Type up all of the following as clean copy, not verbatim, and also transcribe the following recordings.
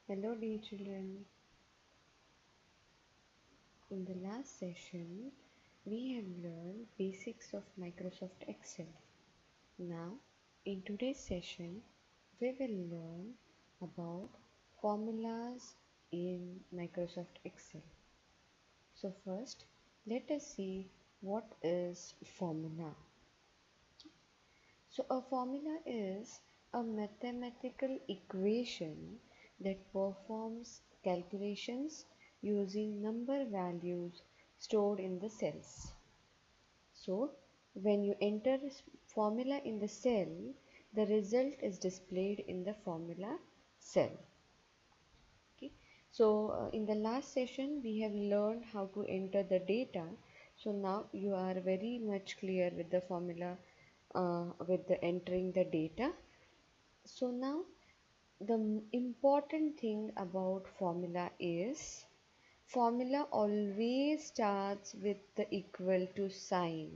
Hello dear children. In the last session, we have learned basics of Microsoft Excel. Now, in today's session, we will learn about formulas in Microsoft Excel. So first, let us see what is formula. So a formula is a mathematical equation that performs calculations using number values stored in the cells. So when you enter formula in the cell, the result is displayed in the formula cell. Okay. So in the last session we have learned how to enter the data. So now you are very much clear with the formula with the entering the data. So now the important thing about formula is formula always starts with the equal to sign,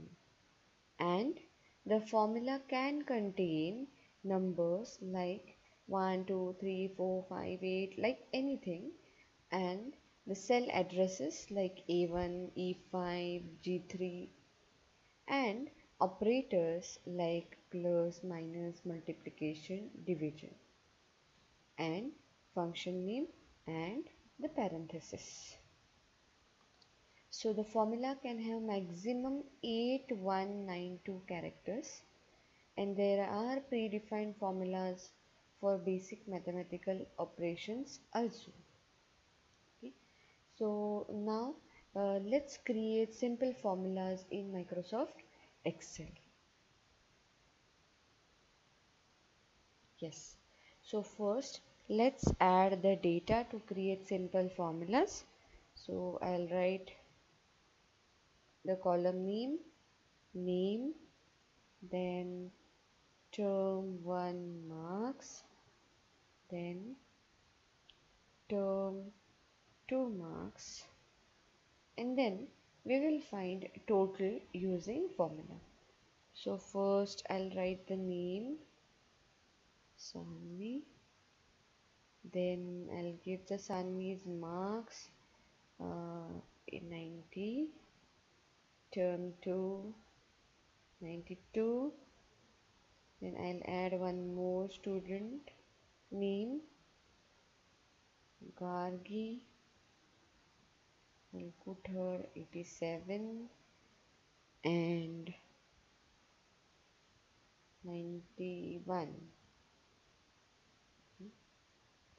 and the formula can contain numbers like 1, 2, 3, 4, 5, 8, like anything, and the cell addresses like A1, E5, G3, and operators like plus, minus, multiplication, division, and function name and the parenthesis. So the formula can have maximum 8192 characters, and there are predefined formulas for basic mathematical operations also. Okay. So now let's create simple formulas in Microsoft Excel. Yes. So first let's add the data to create simple formulas. So I'll write the column name, then term 1 marks, then term 2 marks, and then we will find total using formula. So first I'll write the name Sanvi, then I'll give the Sanvi's marks 90, term 2 92, then I'll add one more student name Gargi, I'll put her 87 and 91.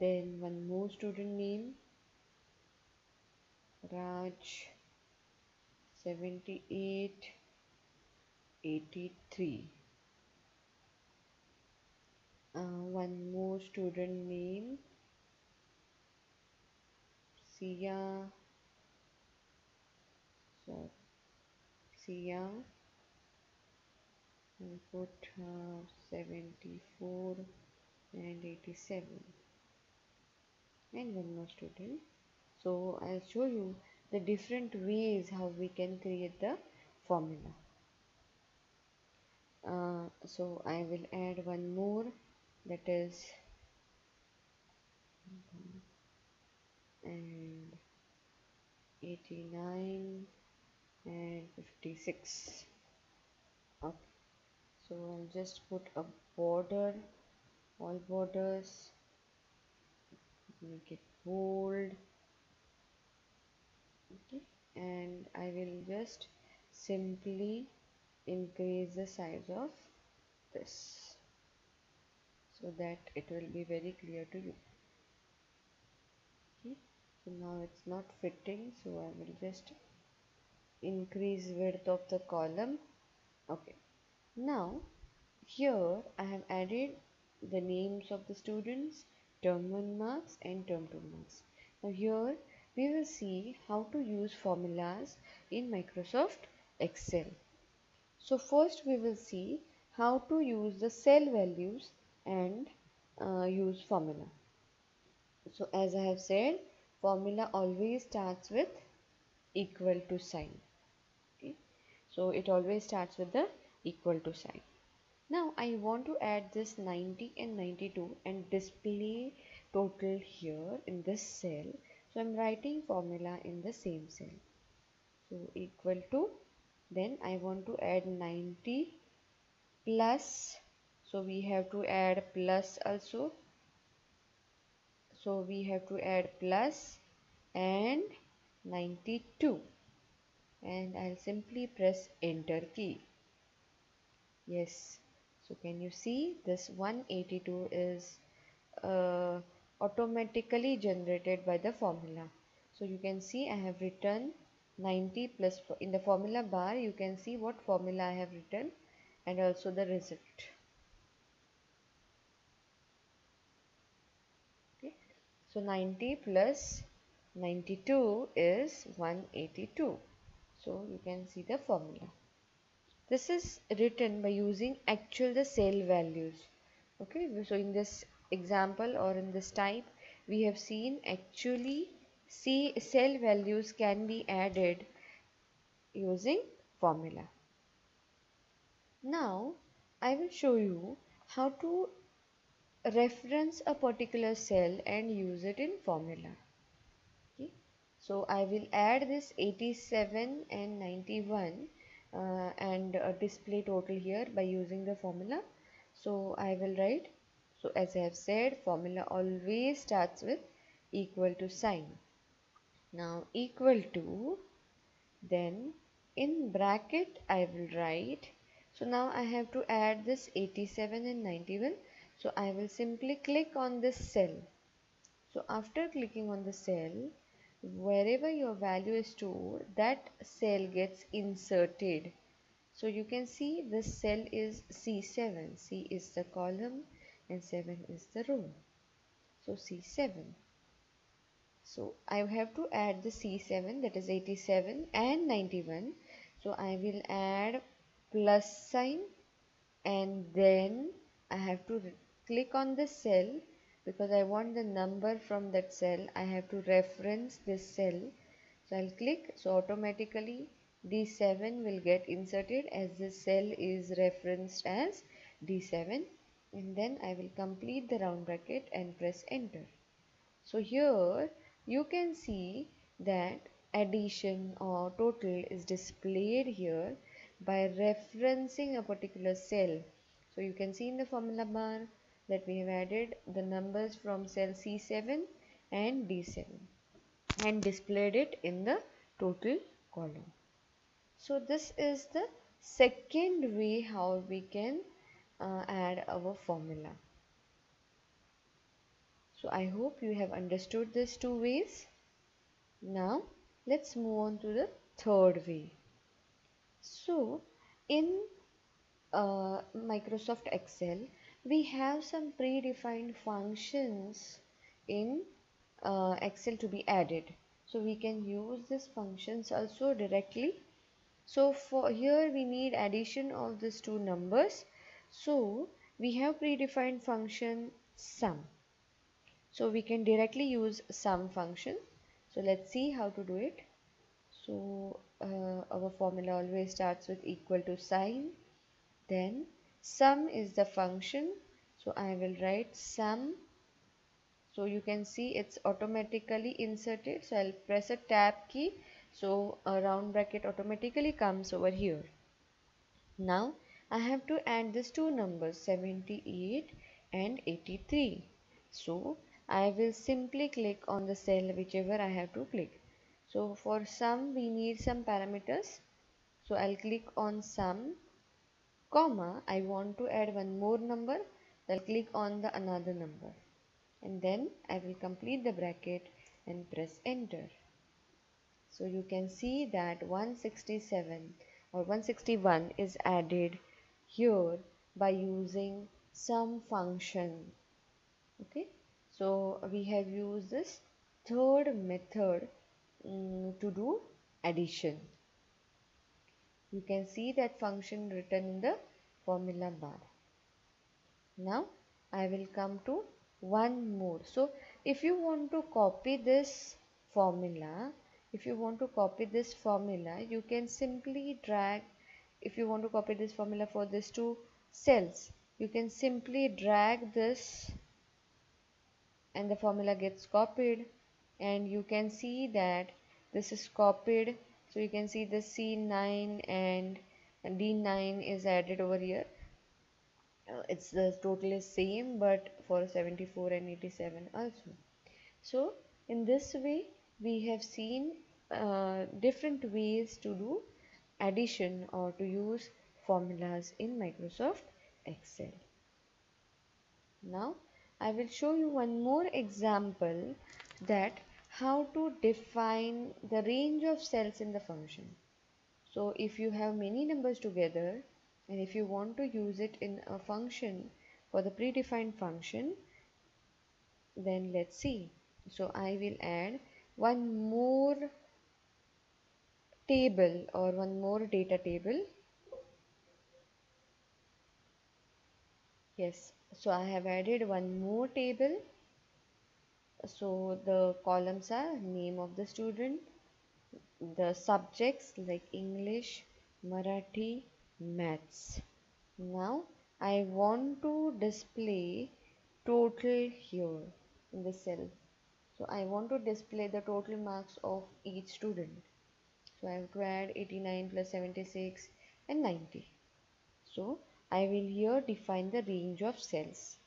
Then one more student name Raj 78 83. One more student name Sia, so Sia, and put 74 and 87, and one more student. So I'll show you the different ways how we can create the formula. So I will add one more, that is and 89 and 56. Okay, so I'll just put a border, all borders, make it bold. Okay, and I will just simply increase the size of this so that it will be very clear to you. Okay, so now it's not fitting, so I will just increase width of the column. Okay, now here I have added the names of the students, term 1 marks and term 2 marks. Now here we will see how to use formulas in Microsoft Excel. So first we will see how to use the cell values and use formula. So as I have said, formula always starts with equal to sign. Okay, so it always starts with the equal to sign. Now I want to add this 90 and 92 and display total here in this cell. So I'm writing formula in the same cell. So equal to, then I want to add 90 plus, so we have to add plus also. So we have to add plus and 92, and I'll simply press enter key. Yes, so can you see this 182 is automatically generated by the formula. So you can see I have written 90 plus, in the formula bar you can see what formula I have written and also the result. Okay, so 90 plus 92 is 182. So you can see the formula. This is written by using actual the cell values. Okay, so in this example or in this type, we have seen actually cell values can be added using formula. Now, I will show you how to reference a particular cell and use it in formula. Okay, so I will add this 87 and 91 and display total here by using the formula. So I will write, so as I have said, formula always starts with equal to sign. Now equal to, then in bracket I will write, so now I have to add this 87 and 91. So I will simply click on this cell. So after clicking on the cell, wherever your value is stored, that cell gets inserted. So you can see this cell is C7. C is the column and 7 is the row. So C7. So I have to add the C7, that is 87 and 91. So I will add plus sign and then I have to click on the cell because I want the number from that cell. I have to reference this cell. So I'll click, so automatically D7 will get inserted as this cell is referenced as D7, and then I will complete the round bracket and press enter. So here you can see that addition or total is displayed here by referencing a particular cell. So you can see in the formula bar that we have added the numbers from cell C7 and D7 and displayed it in the total column. So this is the second way how we can add our formula. So I hope you have understood these two ways. Now let's move on to the third way. So in Microsoft Excel, we have some predefined functions in Excel to be added. So we can use these functions also directly. So for here we need addition of these two numbers. So we have predefined function sum. So we can directly use sum function. So let's see how to do it. So our formula always starts with equal to sign. Then sum is the function. So I will write sum. So you can see it's automatically inserted. So I'll press a tab key. So a round bracket automatically comes over here. Now I have to add these two numbers 78 and 83. So I will simply click on the cell whichever I have to click. So for sum we need some parameters. So I'll click on sum, comma, I want to add one more number. I'll click on the another number and then I will complete the bracket and press enter. So you can see that 167 or 161 is added here by using sum function. Okay, so we have used this third method to do addition. You can see that function written in the formula bar. Now I will come to one more. So if you want to copy this formula, you can simply drag. If you want to copy this formula for these two cells, you can simply drag this and the formula gets copied, and you can see that this is copied. So you can see the C9 and D9 is added over here. It's the total is same, but for 74 and 87 also. So in this way we have seen different ways to do addition or to use formulas in Microsoft Excel. Now I will show you one more example, that how to define the range of cells in the function. So if you have many numbers together and if you want to use it in a function for the predefined function, then let's see. So I will add one more table or one more data table. Yes, so I have added one more table. So the columns are name of the student, the subjects like English, Marathi, Maths. Now I want to display total here in the cell. So I want to display the total marks of each student. So I have to add 89 plus 76 and 90. So I will here define the range of cells.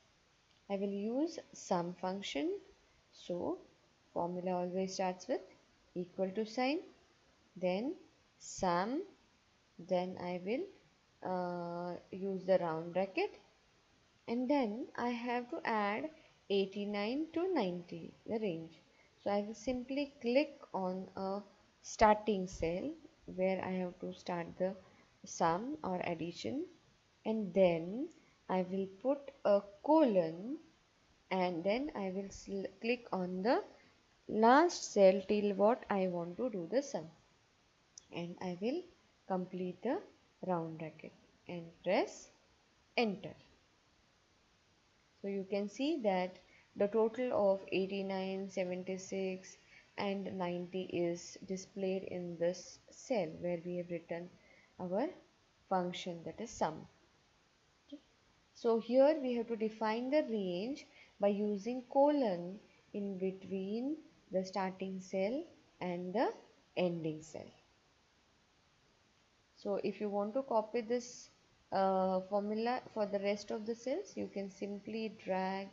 I will use sum function. So formula always starts with equal to sign, then sum, then I will use the round bracket, and then I have to add 89 to 90, the range. So I will simply click on a starting cell where I have to start the sum or addition, and then I will put a colon, and then I will click on the last cell till what I want to do the sum, and I will complete the round bracket and press enter. So you can see that the total of 89, 76 and 90 is displayed in this cell where we have written our function, that is sum. Okay. So here we have to define the range by using colon in between the starting cell and the ending cell. So if you want to copy this formula for the rest of the cells, you can simply drag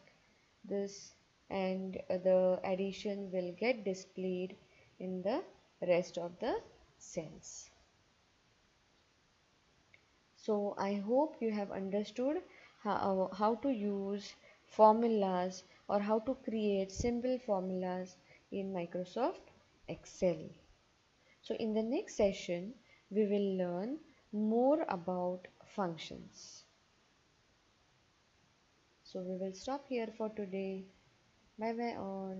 this, and the addition will get displayed in the rest of the cells. So I hope you have understood how to use formulas or how to create simple formulas in Microsoft Excel. So in the next session, we will learn more about functions. So we will stop here for today. Bye bye all.